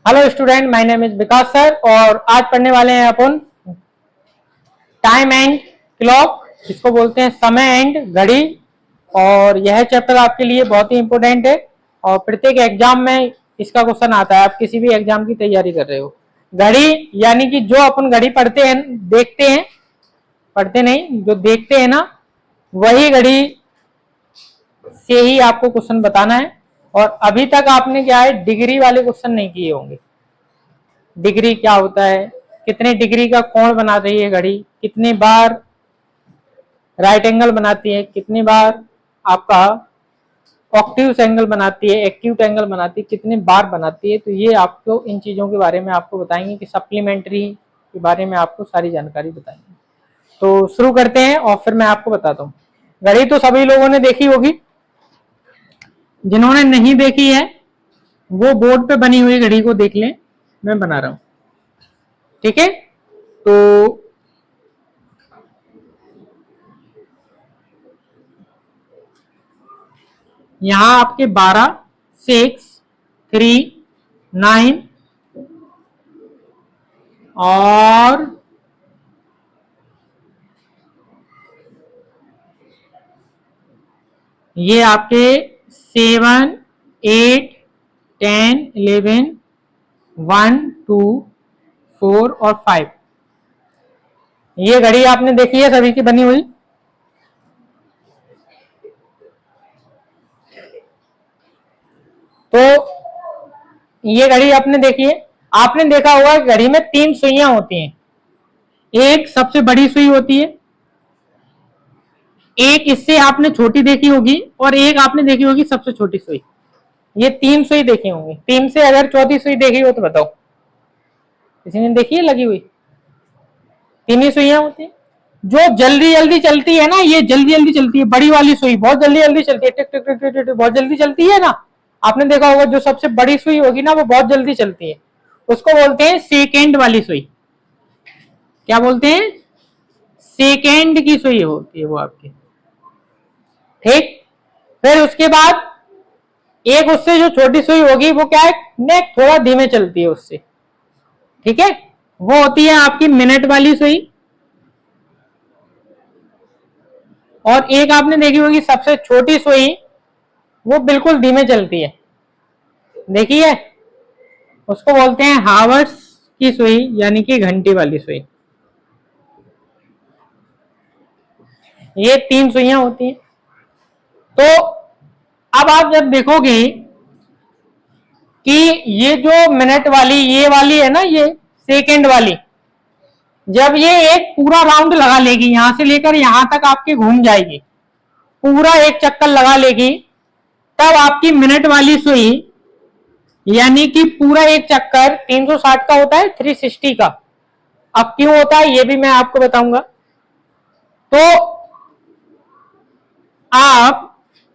Hello student, my name is Vikas sir और आज पढ़ने वाले हैं अपन टाइम एंड क्लॉक, जिसको बोलते हैं समय एंड घड़ी। और यह चैप्टर आपके लिए बहुत ही इंपॉर्टेंट है और प्रत्येक एग्जाम में इसका क्वेश्चन आता है। आप किसी भी एग्जाम की तैयारी कर रहे हो, घड़ी यानी कि जो अपन घड़ी पढ़ते हैं, देखते हैं, पढ़ते नहीं, जो देखते हैं ना, वही घड़ी से ही आपको क्वेश्चन बताना है। और अभी तक आपने क्या है, डिग्री वाले क्वेश्चन नहीं किए होंगे। डिग्री क्या होता है, कितने डिग्री का कोण बना रही है घड़ी, कितनी बार राइट एंगल बनाती है, कितनी बार आपका ऑक्टिव्स एंगल बनाती है, एक्यूट एंगल बनाती है, कितनी बार बनाती है। तो ये आपको इन चीजों के बारे में आपको बताएंगे कि सप्लीमेंट्री के बारे में आपको सारी जानकारी बताएंगे। तो शुरू करते हैं और फिर मैं आपको बताता हूँ। घड़ी तो सभी लोगों ने देखी होगी, जिन्होंने नहीं देखी है वो बोर्ड पे बनी हुई घड़ी को देख लें, मैं बना रहा हूं, ठीक है। तो यहां आपके 12, 6, 3, 9 और ये आपके 7, 8, 10, 11, 1, 2, 4 और 5। ये घड़ी आपने देखी है सभी की बनी हुई। तो ये घड़ी आपने देखी है। आपने देखा होगा घड़ी में 3 सुइयां होती हैं। एक सबसे बड़ी सुई होती है, एक इससे आपने छोटी देखी होगी और एक आपने देखी होगी सबसे छोटी सुई। ये 3 सुई देखी होंगी। 3 से अगर चौथी सुई देखी हो तो बताओ, किसी ने देखी है लगी हुई? 3 ही सुइयां होती है। जो जल्दी जल्दी चलती है ना, ये जल्दी जल्दी चलती है, बड़ी वाली सुई बहुत जल्दी जल्दी चलती है, टिक टिक टिक टिक टिक बहुत जल्दी चलती है ना। आपने देखा होगा जो सबसे बड़ी सुई होगी ना वो बहुत जल्दी चलती है, उसको बोलते हैं सेकेंड वाली सुई। क्या बोलते हैं? सेकेंड की सुई होती है वो आपकी, ठीक। फिर उसके बाद एक उससे जो छोटी सुई होगी वो क्या है, नेक थोड़ा धीमे चलती है उससे, ठीक है। वो होती है आपकी मिनट वाली सुई। और एक आपने देखी होगी सबसे छोटी सुई, वो बिल्कुल धीमे चलती है, देखी है, उसको बोलते हैं हावर्स की सुई, यानी कि घंटी वाली सुई। ये 3 सुइयां होती हैं। तो अब आप जब देखोगे कि ये जो मिनट वाली ये वाली है ना, ये सेकेंड वाली, जब ये एक पूरा राउंड लगा लेगी, यहां से लेकर यहां तक आपके घूम जाएगी, पूरा एक चक्कर लगा लेगी, तब आपकी मिनट वाली सुई, यानी कि पूरा एक चक्कर 360 का होता है, 360 का। अब क्यों होता है ये भी मैं आपको बताऊंगा। तो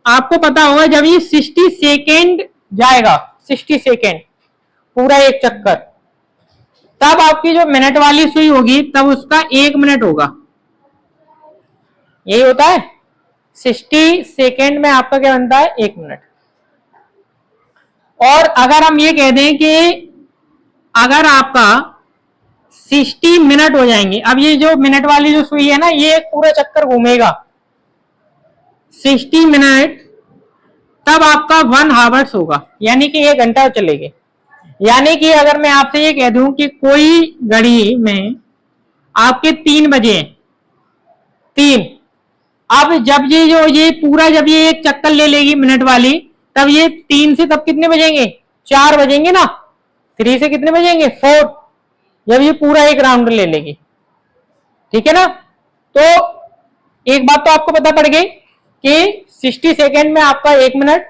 आपको पता होगा जब ये 60 सेकेंड जाएगा, 60 सेकेंड पूरा एक चक्कर, तब आपकी जो मिनट वाली सुई होगी तब उसका 1 मिनट होगा। यही होता है, 60 सेकेंड में आपका क्या बनता है, 1 मिनट। और अगर हम ये कह दें कि अगर आपका 60 मिनट हो जाएंगे, अब ये जो मिनट वाली जो सुई है ना, ये पूरा चक्कर घूमेगा 60 मिनट, तब आपका 1 हावर्स होगा, यानी कि 1 घंटा चलेगी। यानी कि अगर मैं आपसे ये कह दूं कि कोई घड़ी में आपके 3 बजे, 3, अब जब ये पूरा जब ये एक चक्कर ले लेगी मिनट वाली, तब ये 3 से तब कितने बजेंगे, 4 बजेंगे ना। 3 से कितने बजेंगे, 4, जब ये पूरा एक राउंड ले लेगी, ठीक है ना। तो एक बात तो आपको पता पड़ गई कि 60 सेकेंड में आपका 1 मिनट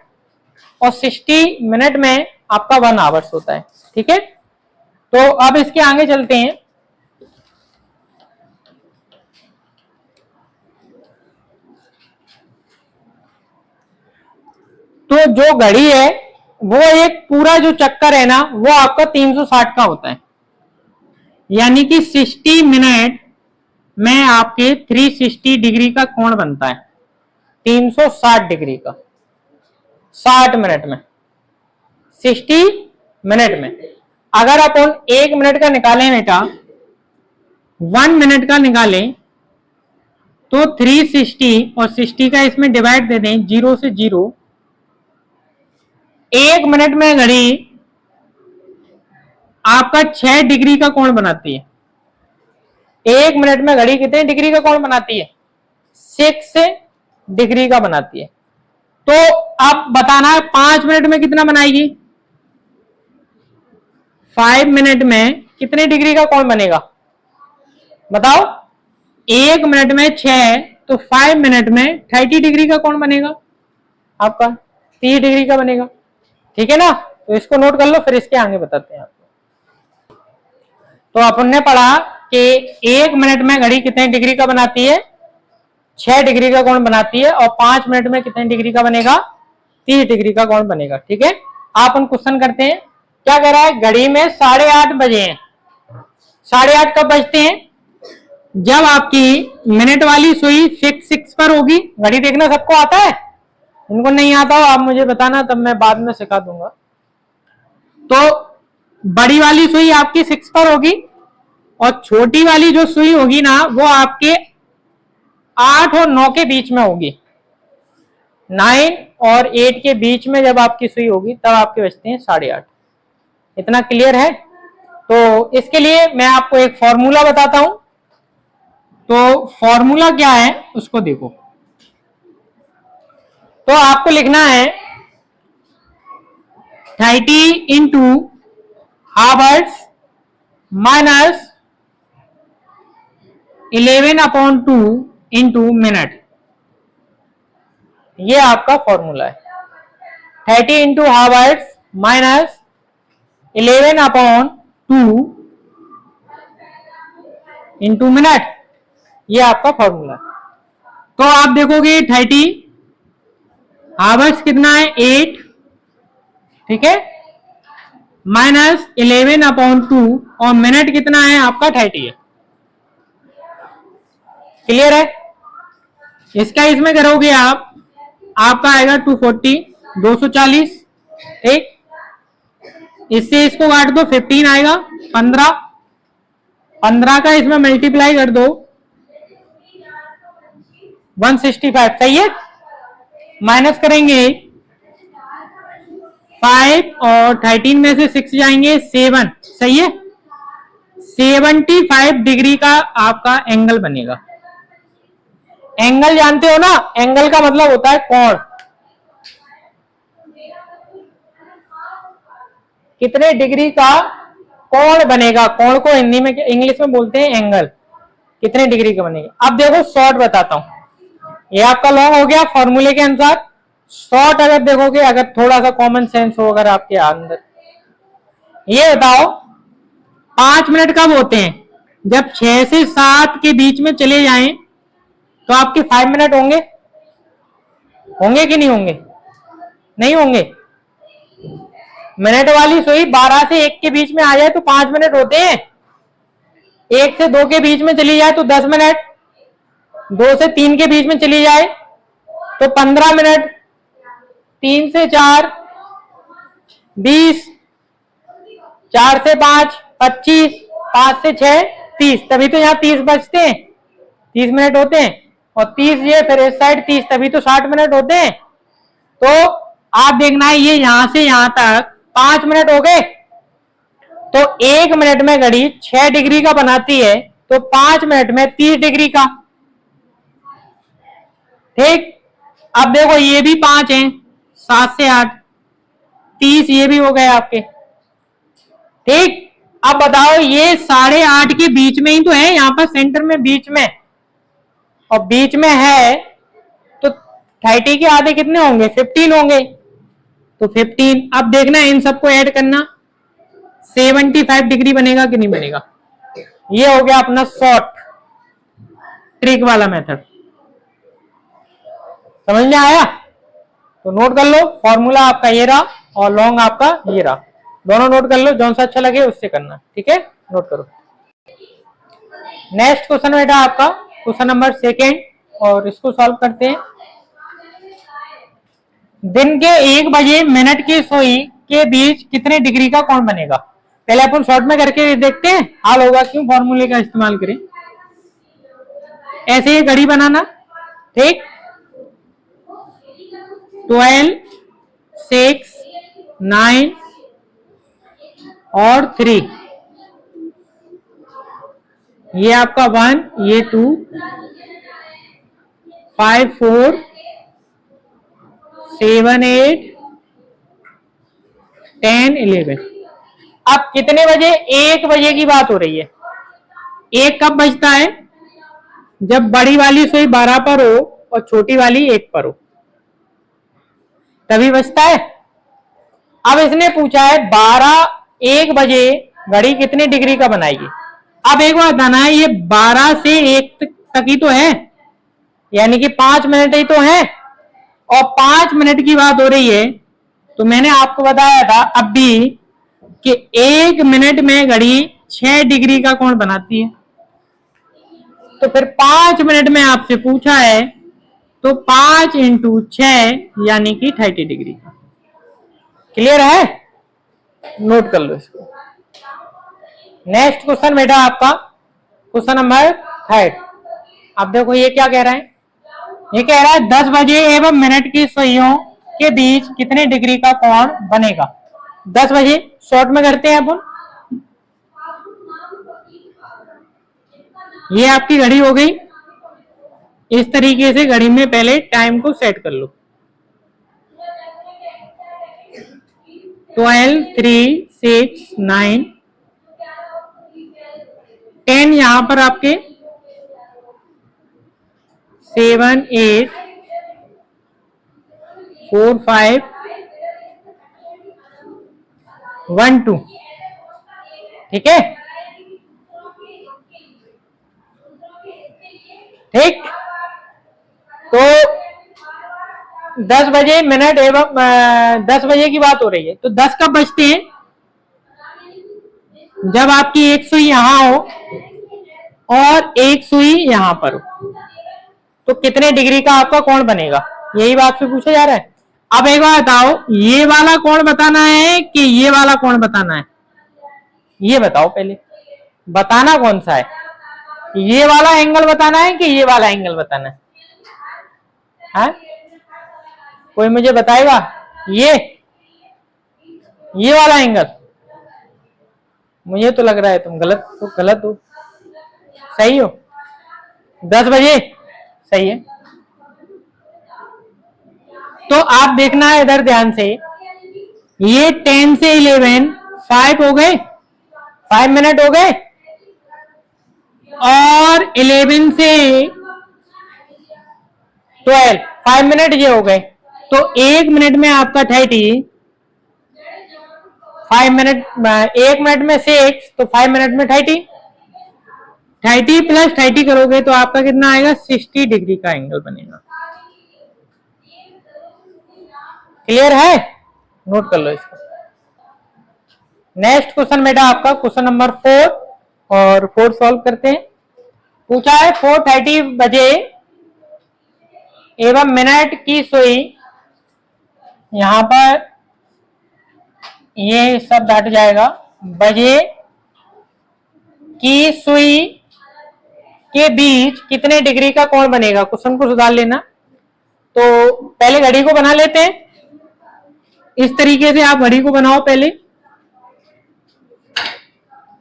और 60 मिनट में आपका 1 आवर्स होता है, ठीक है। तो अब इसके आगे चलते हैं। तो जो घड़ी है वो एक पूरा जो चक्कर है ना, वो आपका 360 का होता है, यानी कि 60 मिनट में आपके 360 डिग्री का कोण बनता है, 360 डिग्री का 60 मिनट में, 60 मिनट में। अगर अपन 1 मिनट का निकालें बेटा, 1 मिनट का निकालें तो 360 और 60 का इसमें डिवाइड दे दें 0 से 0। 1 मिनट में घड़ी आपका 6 डिग्री का कोण बनाती है। 1 मिनट में घड़ी कितने डिग्री का कोण बनाती है? 6 डिग्री का बनाती है। तो अब बताना है 5 मिनट में कितना बनाएगी? 5 मिनट में कितने डिग्री का कोण बनेगा बताओ? 1 मिनट में 6 तो 5 मिनट में 30 डिग्री का कोण बनेगा आपका, 30 डिग्री का बनेगा। ठीक है ना? तो इसको नोट कर लो, फिर इसके आगे बताते हैं आपको। तो अपन ने पढ़ा कि 1 मिनट में घड़ी कितने डिग्री का बनाती है? 6 डिग्री का कोण बनाती है। और 5 मिनट में कितने डिग्री का बनेगा? 30 डिग्री का कोण बनेगा। ठीक है, आप अपन क्वेश्चन करते हैं। क्या कह रहा है? घड़ी में 8:30 बजे हैं। 8:30 कब बजते हैं? जब आपकी मिनट वाली सुई फिक्स 6 पर होगी। घड़ी देखना सबको आता है? इनको नहीं आता हो आप मुझे बताना, तब मैं बाद में सिखा दूंगा। तो बड़ी वाली सुई आपकी 6 पर होगी और छोटी वाली जो सुई होगी ना वो आपके 8 और 9 के बीच में होगी। 9 और 8 के बीच में जब आपकी सुई होगी तब आपके बजते हैं 8:30। इतना क्लियर है? तो इसके लिए मैं आपको एक फॉर्मूला बताता हूं। तो फॉर्मूला क्या है उसको देखो। तो आपको लिखना है 30 into hours minus 11/2 into minute. ये आपका फॉर्मूला है। 30 into hours minus 11/2 into minute, ये आपका फॉर्मूला है। तो आप देखोगे 30 हावर्स कितना है? 8, ठीक है, माइनस 11/2 और मिनट कितना है आपका? 30 है। क्लियर है? इसका इसमें करोगे आप, आपका आएगा 240, 240। ठीक, इससे इसको काट दो, 15 आएगा। 15 का इसमें मल्टीप्लाई कर दो, 165। सही है? माइनस करेंगे 5 और 13 में से 6 जाएंगे 7। सही है? 75 डिग्री का आपका एंगल बनेगा। एंगल जानते हो ना? एंगल का मतलब होता है कोण। कितने डिग्री का कोण बनेगा? कोण को हिंदी में, इंग्लिश में बोलते हैं एंगल। कितने डिग्री का बनेगा? अब देखो शॉर्ट बताता हूं। ये आपका लॉन्ग हो गया फॉर्मूले के अनुसार। शॉर्ट अगर देखोगे, अगर थोड़ा सा कॉमन सेंस हो अगर आपके अंदर, ये बताओ 5 मिनट कब होते हैं? जब 6 से 7 के बीच में चले जाएं तो आपके 5 मिनट होंगे। होंगे कि नहीं होंगे? नहीं होंगे। मिनट वाली सुई 12 से 1 के बीच में आ जाए तो 5 मिनट होते हैं। 1 से 2 के बीच में चली जाए तो 10 मिनट। 2 से 3 के बीच में चली जाए तो 15 मिनट। 3 से 4 20, 4 से 5 25, 5 से 6 30। तभी तो यहाँ 30 बचते हैं, 30 मिनट होते हैं। और 30 ये फिर इस साइड 30, तभी तो 60 मिनट होते हैं। तो आप देखना है ये यहां से यहां तक 5 मिनट हो गए। तो 1 मिनट में घड़ी 6 डिग्री का बनाती है तो 5 मिनट में 30 डिग्री का। ठीक, अब देखो ये भी 5 हैं, 7 से 8 30, ये भी हो गए आपके। ठीक, अब बताओ ये 8:30 के बीच में ही तो है, यहां पर सेंटर में बीच में, और बीच में है तो 30 के आधे कितने होंगे? 15 होंगे। तो 15, अब देखना इन सबको ऐड करना, 75 डिग्री बनेगा कि नहीं बनेगा। ये हो गया अपना शॉर्ट ट्रिक वाला मेथड। समझ में आया? तो नोट कर लो, फॉर्मूला आपका ये रहा और लॉन्ग आपका ये रहा। दोनों नोट कर लो, जौन सा अच्छा लगे उससे करना। ठीक है, नोट करो। नेक्स्ट क्वेश्चन बेटा आपका क्वेश्चन नंबर 2 और इसको सॉल्व करते हैं। दिन के 1 बजे मिनट की सुई के बीच कितने डिग्री का कोण बनेगा? पहले अपन शॉर्ट में करके देखते हैं, हाल होगा क्यों फॉर्मूले का इस्तेमाल करें। ऐसे ही घड़ी बनाना, ठीक। 12, 6, 9 और 3, ये आपका 1, ये 2, 5, 4, 7, 8, 10, 11। अब कितने बजे? 1 बजे की बात हो रही है। 1 कब बजता है? जब बड़ी वाली सुई 12 पर हो और छोटी वाली 1 पर हो, तभी बजता है। अब इसने पूछा है 1 बजे घड़ी कितने डिग्री का बनाएगी। अब एक बात बताना है, ये 12 से 1 तक ही तो है, यानी कि 5 मिनट ही तो है, और 5 मिनट की बात हो रही है। तो मैंने आपको बताया था अब भी कि 1 मिनट में घड़ी 6 डिग्री का कोण बनाती है। तो फिर 5 मिनट में आपसे पूछा है, तो 5 इंटू 6 यानी कि 30 डिग्री का। क्लियर है? नोट कर लो इसको। नेक्स्ट क्वेश्चन बेटा आपका क्वेश्चन नंबर 3। अब देखो ये क्या कह रहा है। ये कह रहा है 10 बजे एवं मिनट की सुइयों के बीच कितने डिग्री का कोण बनेगा। 10 बजे शॉर्ट में करते हैं अपन। ये आपकी घड़ी हो गई। इस तरीके से घड़ी में पहले टाइम को सेट कर लो। 12, 3, 6, 9, 10 यहां पर आपके 7, 8, 4, 5, 1, 2। ठीक है, ठीक। तो 10 बजे मिनट एवं 10 बजे की बात हो रही है। तो 10 कब बजते हैं? जब आपकी एक सुई यहां हो और एक सुई यहां पर हो, तो कितने डिग्री का आपका कोण बनेगा, यही बात से पूछा जा रहा है। अब एक बात बताओ, ये वाला कोण बताना है कि ये वाला कोण बताना है? ये बताओ पहले, बताना कौन सा है? ये वाला एंगल बताना है कि ये वाला एंगल बताना है? हाँ? कोई मुझे बताएगा? ये वाला एंगल? मुझे तो लग रहा है तुम गलत हो। सही हो? 10 बजे सही है। तो आप देखना है इधर ध्यान से, ये 10 से 11 5 हो गए, 5 मिनट हो गए, और 11 से 12 5 मिनट ये हो गए। तो 1 मिनट में आपका 30, 5 मिनट 1 मिनट में 6, तो 5 मिनट में 30 प्लस 30 करोगे तो आपका कितना आएगा? 60 डिग्री का एंगल बनेगा। क्लियर है? नोट कर लो इसको। नेक्स्ट क्वेश्चन बेटा आपका क्वेश्चन नंबर 4, और 4 सॉल्व करते हैं। पूछा है 4:30 बजे एवं मिनट की सुई, यहां पर ये सब हट जाएगा, बजे की सुई के बीच कितने डिग्री का कोण बनेगा। क्वेश्चन को सुधार लेना। तो पहले घड़ी को बना लेते हैं। इस तरीके से आप घड़ी को बनाओ। पहले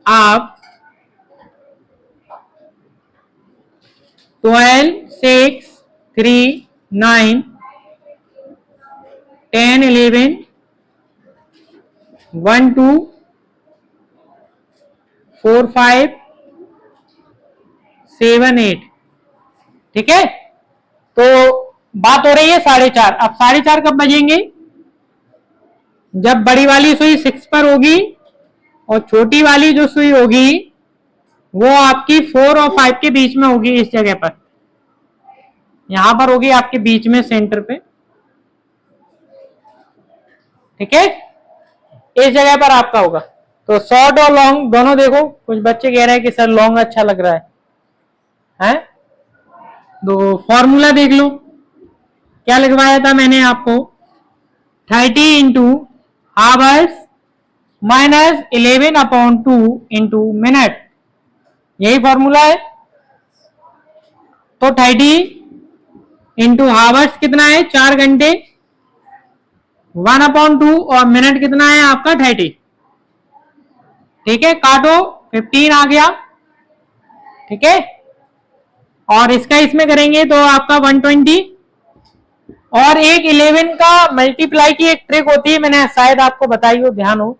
आप 12, 6, 3, 9, 10, 11, 1, 2, 4, 5, 7, 8। ठीक है, तो बात हो रही है 4:30। अब 4:30 कब बजेंगे? जब बड़ी वाली सुई 6 पर होगी और छोटी वाली जो सुई होगी वो आपकी 4 और 5 के बीच में होगी। इस जगह पर, यहां पर होगी आपके बीच में सेंटर पे। ठीक है, इस जगह पर आपका होगा। तो शॉर्ट और लॉन्ग दोनों देखो। कुछ बच्चे कह रहे हैं कि सर लॉन्ग अच्छा लग रहा है, हैं? तो फॉर्मूला देख लो, क्या लिखवाया था मैंने आपको। 30 into hours minus 11/2 into minute, यही फॉर्मूला है। तो 30 इंटू हावर्स कितना है 4 घंटे, 1/2 और मिनट कितना है आपका 30। ठीक है, काटो 15 आ गया। ठीक है, और इसका इसमें करेंगे तो आपका 120। और एक 11 का मल्टीप्लाई की एक ट्रिक होती है, मैंने शायद आपको बताई हो, ध्यान हो,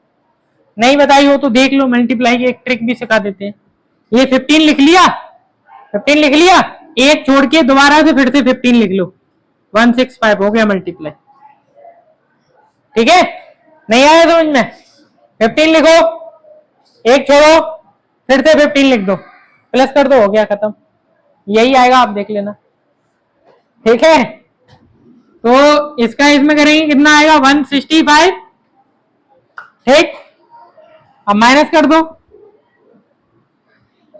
नहीं बताई हो तो देख लो, मल्टीप्लाई की एक ट्रिक भी सिखा देते हैं। ये 15 लिख लिया, 15 लिख लिया, एक छोड़ के दोबारा से फिर से 15 लिख लो, 165 हो गया मल्टीप्लाई। ठीक है, नहीं आया समझ में? 15 लिखो, एक छोड़ो, फिर से 15 लिख दो, प्लस कर दो, हो गया खत्म। यही आएगा, आप देख लेना। ठीक है, तो इसका इसमें करेंगे कितना आएगा 165। ठीक, अब माइनस कर दो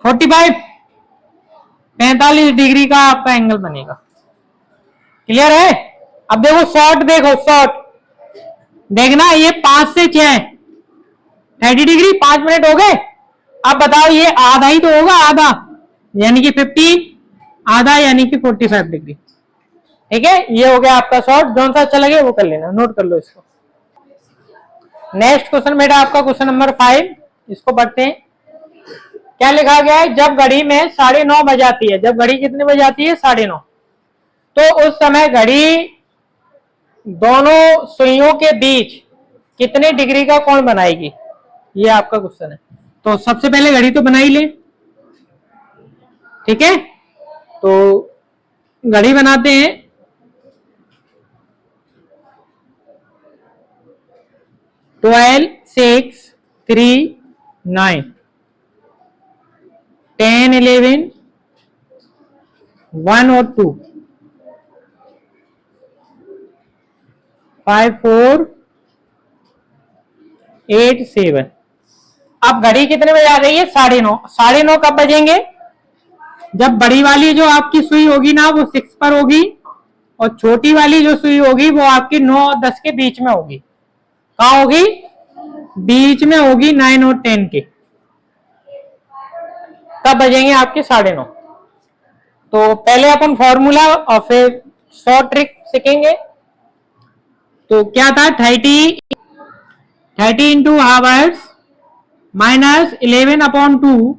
45, 45 डिग्री का आपका एंगल बनेगा। क्लियर है? अब देखो शॉर्ट, देखो शॉर्ट, देखना ये 5 से 6 30 डिग्री, 5 मिनट हो गए। अब बताओ ये आधा ही तो होगा, आधा यानी कि 15, आधा यानी कि 45 डिग्री। ठीक है, ये हो गया आपका शॉर्ट, जौन सा अच्छा लगे वो कर लेना, नोट कर लो इसको। नेक्स्ट क्वेश्चन बेटा आपका क्वेश्चन नंबर 5, इसको पढ़ते हैं। क्या लिखा गया है, जब घड़ी में 9:30 बजाती है, जब घड़ी कितने बजाती है 9:30, तो उस समय घड़ी दोनों सुइयों के बीच कितने डिग्री का कोण बनाएगी, ये आपका क्वेश्चन है। तो सबसे पहले घड़ी तो बना ही ले। ठीक है, तो घड़ी बनाते हैं। ट्वेल्व, 6, 3, 9, 10, 11, 1 और 2, 5, 4, 8, 7। अब घड़ी कितने बजे आ गई है 9:30। 9:30 कब बजेंगे, जब बड़ी वाली जो आपकी सुई होगी ना वो 6 पर होगी, और छोटी वाली जो सुई होगी वो आपकी 9 और 10 के बीच में होगी। कहाँ होगी, बीच में होगी, 9 और 10 के। तब बजेंगे आपके 9:30। तो पहले अपन फॉर्मूला और फिर शॉर्ट ट्रिक सीखेंगे। तो क्या था, 30 into hours minus 11/2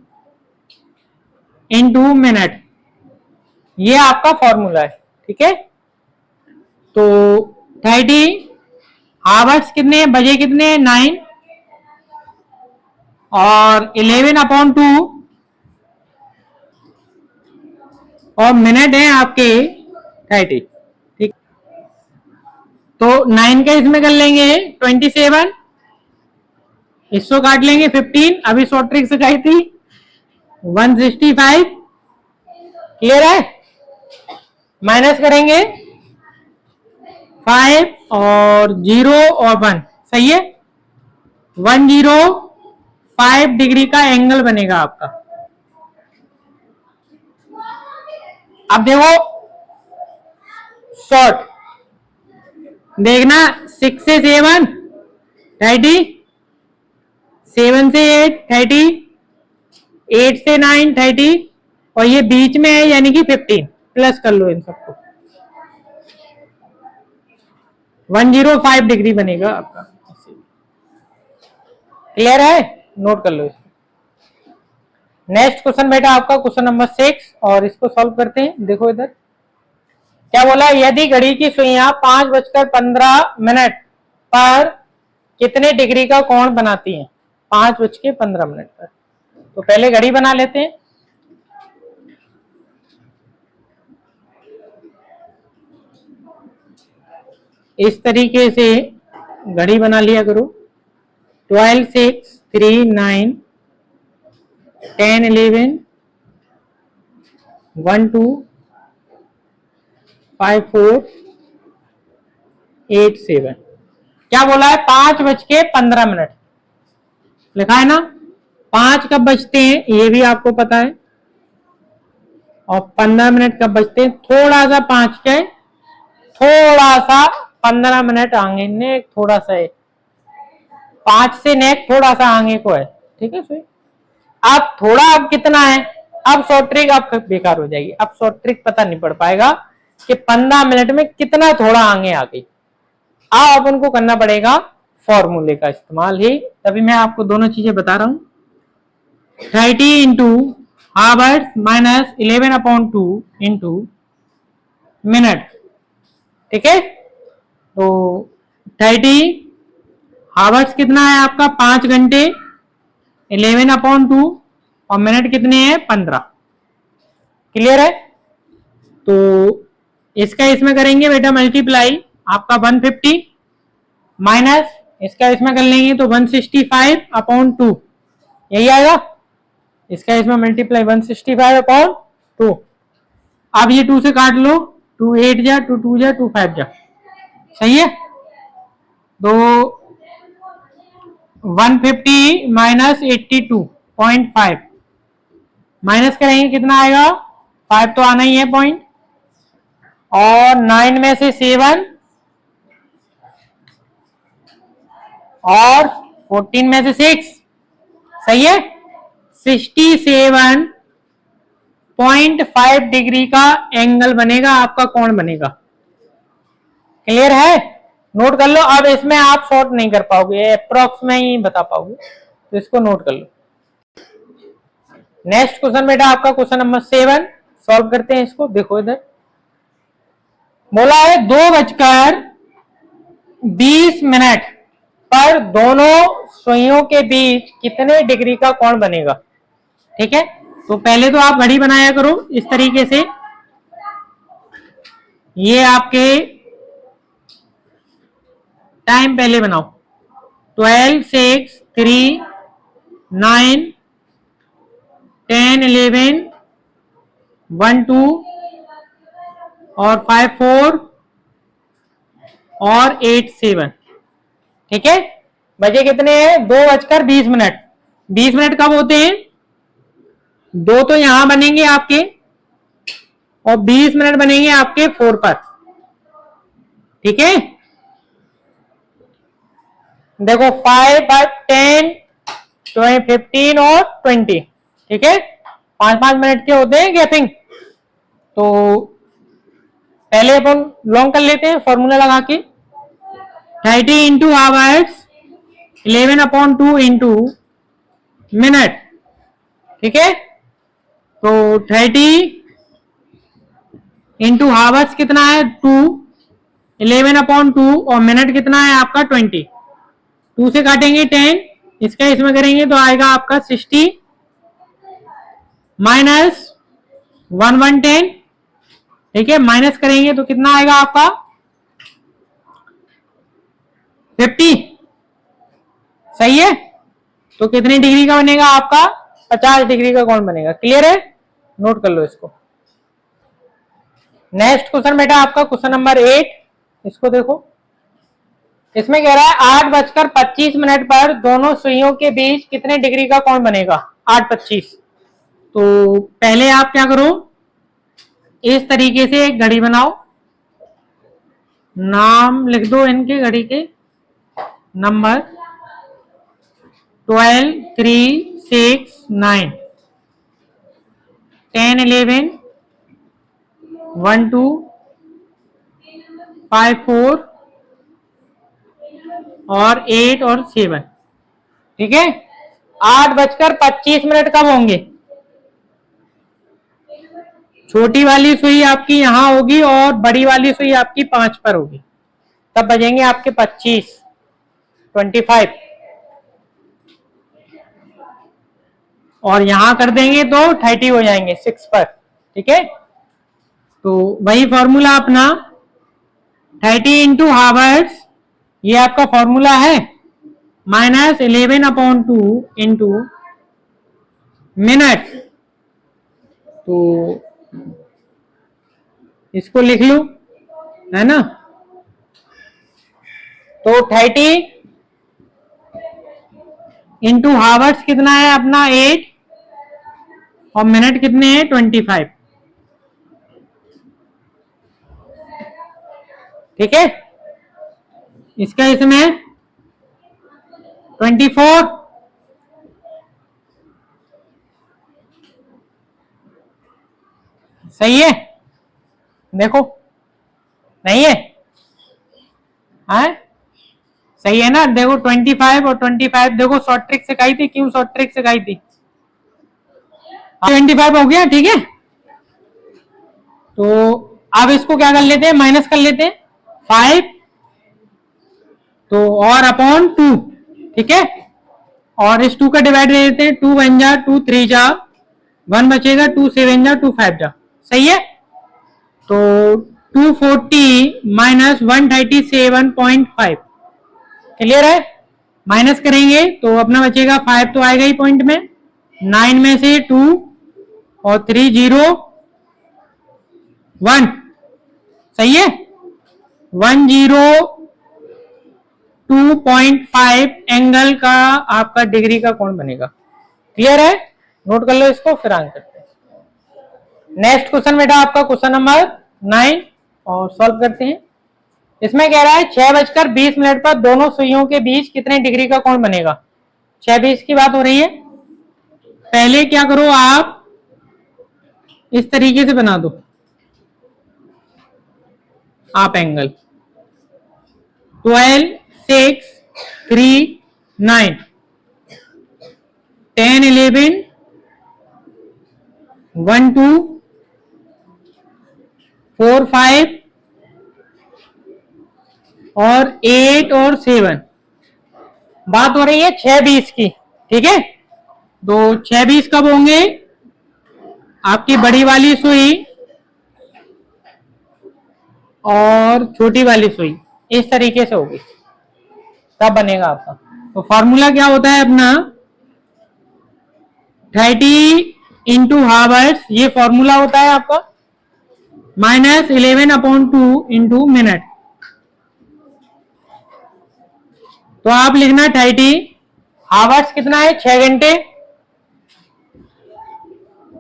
into minute, ये आपका फॉर्मूला है। ठीक है, तो 30 हावर्स कितने, बजे कितने 9, और 11/2 और मिनट है आपके 30। ठीक, तो 9 का इसमें कर लेंगे 27, इसको काट लेंगे 15, अभी शॉर्ट ट्रिक सिखाई थी, 165। क्लियर है? माइनस करेंगे 5 और 0 और 1, सही है, 105 डिग्री का एंगल बनेगा आपका। अब देखो शॉर्ट, देखना 6 से 7 30, 7 से 8 30, 8 से 9 30, और ये बीच में है यानी कि 15, प्लस कर लो इन सबको, 105 डिग्री बनेगा आपका। क्लियर है? नोट कर लो इसको। नेक्स्ट क्वेश्चन बेटा आपका क्वेश्चन नंबर 6, और इसको सॉल्व करते हैं। देखो इधर क्या बोला, यदि घड़ी की सुइयां 5:15 पर कितने डिग्री का कोण बनाती हैं, 5:15 पर। तो पहले घड़ी बना लेते हैं। इस तरीके से घड़ी बना लिया करो, 12, 6, 3, 9, 10, 11, 1, 2, 5, 4, 8, 7। क्या बोला है, 5:15 लिखा है ना। 5 कब बजते हैं ये भी आपको पता है, और 15 मिनट कब बजते हैं, थोड़ा सा 5 के, थोड़ा सा 15 मिनट आगे ने, थोड़ा सा है, 5 से नेक थोड़ा सा आगे को है, ठीक है। सो अब थोड़ा, अब कितना है, अब शॉर्ट ट्रिक अब बेकार हो जाएगी, अब शॉर्ट ट्रिक पता नहीं पड़ पाएगा कि 15 मिनट में कितना थोड़ा आगे आ गई। अब अपन को करना पड़ेगा फॉर्मूले का इस्तेमाल ही, तभी मैं आपको दोनों चीजें बता रहा हूं। 30 into hours minus 11/2 into minute, ठीक है। तो 30 आवर्स कितना है आपका 5 घंटे, 11/2 और मिनट कितने हैं 15। क्लियर है। तो इसका इसमें करेंगे बेटा मल्टीप्लाई, आपका 150 माइनस इसका इसमें कर लेंगे तो 165/2, यही आएगा। इसका इसमें मल्टीप्लाई 165/2। अब ये 2 से काट लो, 2 8 जा, 2 2 जा, 2 5 जा, सही है। तो 150 माइनस 82.5 माइनस करेंगे कितना आएगा, 5 तो आना ही है पॉइंट, और 9 में से 7 और 14 में से 6, सही है। 67.5 डिग्री का एंगल बनेगा, आपका कोण बनेगा। क्लियर है, नोट कर लो। अब इसमें आप शॉर्ट नहीं कर पाओगे, अप्रोक्स में ही बता पाओगे, तो इसको नोट कर लो। नेक्स्ट क्वेश्चन बेटा आपका क्वेश्चन नंबर 7 सॉल्व करते हैं इसको। देखो इधर बोला है 2:20 पर दोनों सुइयों के बीच कितने डिग्री का कोण बनेगा, ठीक है। तो पहले तो आप घड़ी बनाया करो इस तरीके से, ये आपके टाइम पहले बनाओ, 12 6 3 9 10 11 1 2 और 5 4 और 8 7, ठीक है। बजे कितने हैं 2:20। 20 मिनट कब होते हैं, 2 तो यहां बनेंगे आपके और 20 मिनट बनेंगे आपके 4 पर, ठीक है। देखो 5 5 10 15 और 20, ठीक है। 5-5 मिनट के होते हैं गैपिंग। तो पहले अपन लॉन्ग कर लेते हैं फॉर्मूला लगा के, 30 इंटू आवर्स 11/2 इंटू मिनट, ठीक है। तो 30 इंटू आवर्स कितना है 2, 11/2 और मिनट कितना है आपका 20। 2 से काटेंगे 10, इसका इसमें करेंगे तो आएगा आपका 60 माइनस 110, ठीक है। माइनस करेंगे तो कितना आएगा आपका 50, सही है। तो कितनी डिग्री का बनेगा आपका 50 डिग्री का कोण बनेगा। क्लियर है, नोट कर लो इसको। नेक्स्ट क्वेश्चन बेटा आपका क्वेश्चन नंबर 8, इसको देखो। इसमें कह रहा है 8:25 पर दोनों सुइयों के बीच कितने डिग्री का कोण बनेगा, 8:25। तो पहले आप क्या करो, इस तरीके से एक घड़ी बनाओ, नाम लिख दो इनके घड़ी के नंबर 12 3 6 9 10 11 1 2 5 4 और 8 और 7, ठीक है। 8:25 कब होंगे, छोटी वाली सुई आपकी यहां होगी और बड़ी वाली सुई आपकी 5 पर होगी, तब बजेंगे आपके 25 और यहां कर देंगे तो 30 हो जाएंगे 6 पर, ठीक है। तो वही फॉर्मूला अपना 30 इंटू हावर्स, ये आपका फॉर्मूला है, माइनस 11/2 इंटू मिनट। तो इसको लिख लो, है ना। तो 30 इंटू हावर्स कितना है अपना 8 और मिनट कितने हैं 25, ठीक है। इसका इसमें 24, सही है? देखो नहीं है, हाँ सही है ना। देखो 25 और 25, देखो शॉर्ट ट्रिक सिखाई थी, क्यों शॉर्ट ट्रिक सिखाई थी? 25 हो गया, ठीक है। तो अब इसको क्या कर लेते हैं, माइनस कर लेते हैं 5 तो और अपॉन 2, ठीक है। और इस 2 का डिवाइड दे देते हैं, 2 1 जा 2 3 जा 1 बचेगा, 2 7 जा 2 5 जा, सही है। तो 240 माइनस 137.5, क्लियर है। माइनस करेंगे तो अपना बचेगा 5 तो आएगा ही पॉइंट में, 9 में से 2 और 3 0 1, सही है। 102.5 एंगल का आपका डिग्री का कोण बनेगा, क्लियर है। नोट कर लो इसको, फिर आंसर करते हैं। नेक्स्ट क्वेश्चन बेटा आपका क्वेश्चन नंबर 9 और सॉल्व करते हैं। इसमें कह रहा है 6:20 पर दोनों सुइयों के बीच कितने डिग्री का कोण बनेगा। 6:20 की बात हो रही है। पहले क्या करो, आप इस तरीके से बना दो आप एंगल 12 6 3 9 10 11 1 2 4 5 और 8 और 7। बात हो रही है 6:20 की, ठीक है। तो 6:20 कब होंगे, आपकी बड़ी वाली सुई और छोटी वाली सुई इस तरीके से होगी, तब बनेगा आपका। तो फॉर्मूला क्या होता है अपना, 30 इंटू हावर्स, ये फॉर्मूला होता है आपका, माइनस 11/2 इंटू मिनट। तो आप लिखना 30, हावर्स कितना है 6 घंटे,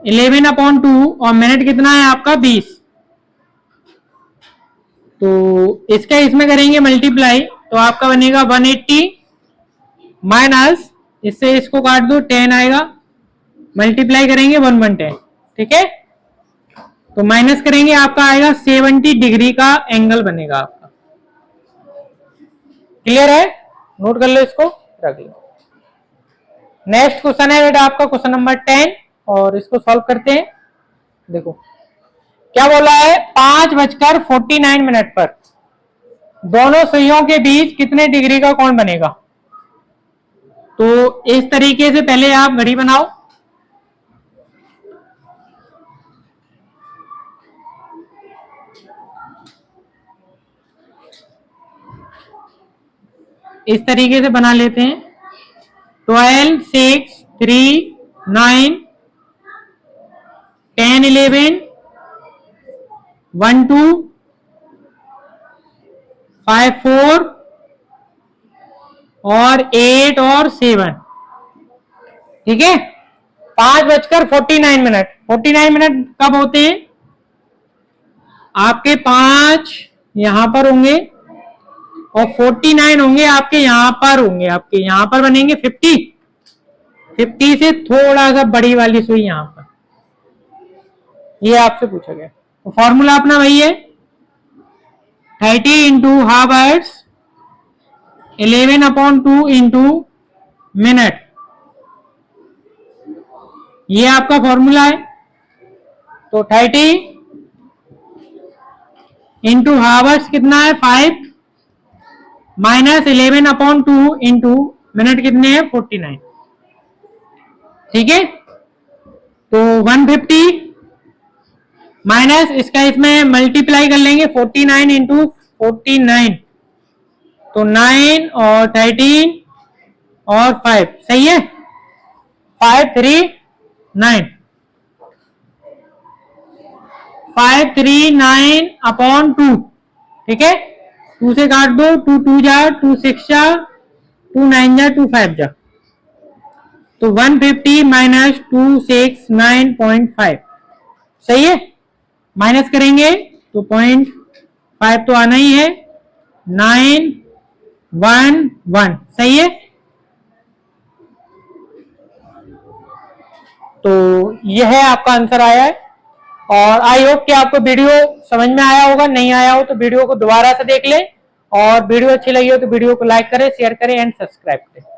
11/2 और मिनट कितना है आपका 20। तो इसका इसमें करेंगे मल्टीप्लाई, तो आपका बनेगा 180 माइनस, इससे इसको काट दो 10 आएगा, मल्टीप्लाई करेंगे 110, ठीक है। तो माइनस करेंगे आपका आएगा 70 डिग्री का एंगल बनेगा आपका, क्लियर है। नोट कर लो इसको, रख लो। नेक्स्ट क्वेश्चन है बेटा आपका क्वेश्चन नंबर 10 और इसको सॉल्व करते हैं। देखो क्या बोला है, 5:49 पर दोनों सुइयों के बीच कितने डिग्री का कोण बनेगा। तो इस तरीके से पहले आप घड़ी बनाओ, इस तरीके से बना लेते हैं। 12 6 3 9 10 11 1 2 5 4 और 8 और 7, ठीक है। 5:49, 49 मिनट कब होते हैं, आपके 5 यहां पर होंगे और 49 होंगे आपके यहां पर होंगे, आपके यहां पर बनेंगे 50 से थोड़ा सा बड़ी वाली सुई यहां पर, ये आपसे पूछा गया। तो फॉर्मूला अपना वही है, 30 into half hours 11/2 into minute, ये आपका फॉर्मूला है। तो 30 इंटू हावर्स कितना है 5 माइनस 11/2 इंटू मिनट कितने हैं 49, ठीक है। तो 150 माइनस इसका इसमें मल्टीप्लाई कर लेंगे 49 इंटू 49, तो 9 और 13 और 5, सही है। 539 539/2, ठीक है। 2 से काट दो, 2 2 जा 2 6 जा 2 9 जा 2 5 जा, तो 150 माइनस 269.5, सही है। माइनस करेंगे तो 0.5 तो आना ही है, 9 1 1, सही है। तो यह आपका आंसर आया है। और आई होप कि आपको वीडियो समझ में आया होगा। नहीं आया हो तो वीडियो को दोबारा से देख लें, और वीडियो अच्छी लगी हो तो वीडियो को लाइक करें, शेयर करें एंड सब्सक्राइब करें।